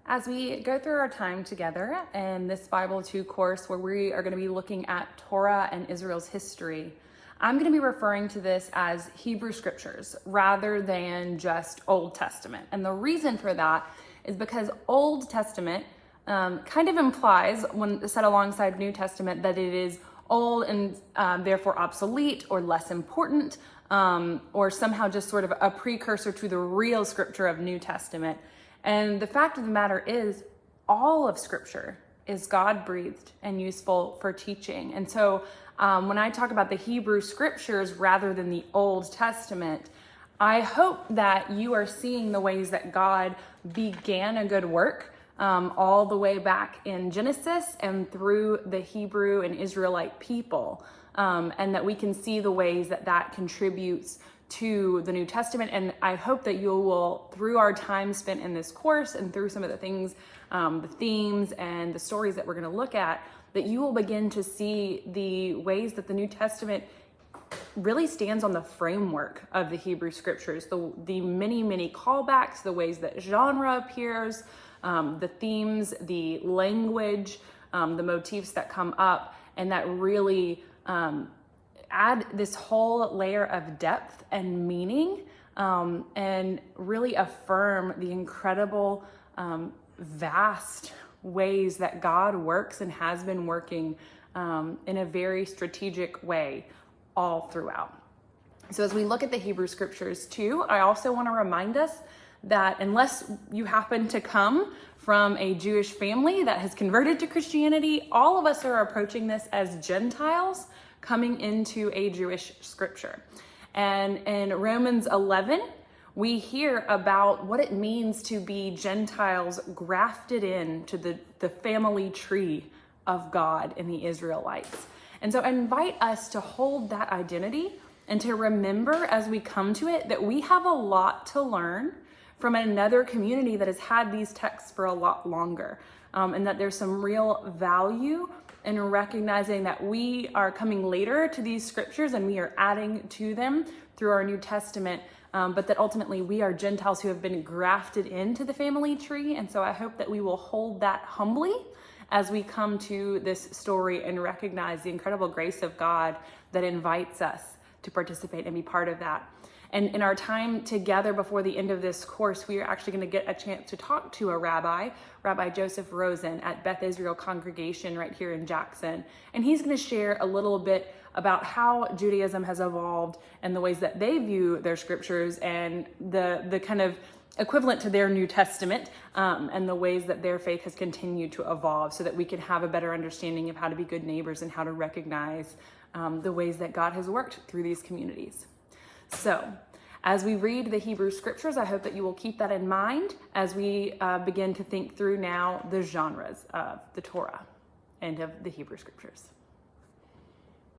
As we go through our time together in this Bible 2 course where we are going to be looking at Torah and Israel's history, I'm going to be referring to this as Hebrew scriptures rather than just Old Testament. And the reason for that is because Old Testament kind of implies, when set alongside New Testament, that it is old and therefore obsolete or less important, or somehow just sort of a precursor to the real scripture of New Testament. And the fact of the matter is, all of Scripture is God-breathed and useful for teaching. And so when I talk about the Hebrew Scriptures rather than the Old Testament, I hope that you are seeing the ways that God began a good work all the way back in Genesis and through the Hebrew and Israelite people, and that we can see the ways that that contributes to the New Testament. And I hope that you will, through our time spent in this course and through some of the things, the themes and the stories that we're going to look at, that you will begin to see the ways that the New Testament really stands on the framework of the Hebrew Scriptures, the many callbacks, the ways that genre appears, the themes, the language, the motifs that come up, and that really add this whole layer of depth and meaning, and really affirm the incredible, vast ways that God works and has been working in a very strategic way all throughout. So as we look at the Hebrew Scriptures too, I also want to remind us that unless you happen to come from a Jewish family that has converted to Christianity, all of us are approaching this as Gentiles coming into a Jewish scripture. And in Romans 11, we hear about what it means to be Gentiles grafted into the family tree of God in the Israelites. And so I invite us to hold that identity and to remember as we come to it that we have a lot to learn from another community that has had these texts for a lot longer, and that there's some real value in recognizing that we are coming later to these scriptures and we are adding to them through our New Testament, but that ultimately we are Gentiles who have been grafted into the family tree. And so I hope that we will hold that humbly as we come to this story and recognize the incredible grace of God that invites us to participate and be part of that. And in our time together before the end of this course, we are actually going to get a chance to talk to a rabbi, Rabbi Joseph Rosen at Beth Israel Congregation right here in Jackson. And he's going to share a little bit about how Judaism has evolved and the ways that they view their scriptures and the kind of equivalent to their New Testament, and the ways that their faith has continued to evolve so that we can have a better understanding of how to be good neighbors and how to recognize the ways that God has worked through these communities. So, as we read the Hebrew Scriptures, I hope that you will keep that in mind as we begin to think through now the genres of the Torah and of the Hebrew Scriptures.